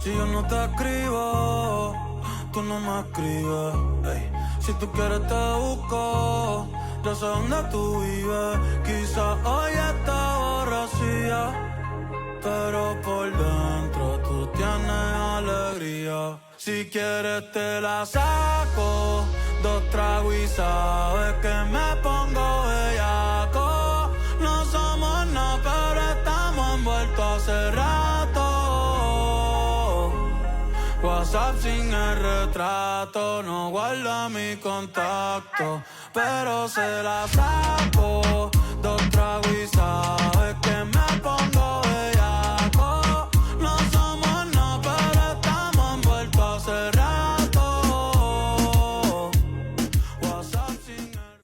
Si yo no te escribo, tú no me escribes. Ey. Si tú quieres te busco, yo sé dónde tú vives. Quizás hoy está borracía, pero por dentro tú tienes alegría. Si quieres te la saco, 2 tragos y sabes que me pongo bellaco. No somos nada, pero estamos envueltos hace rato. WhatsApp sin el retrato, no guarda mi contacto, pero se la saco.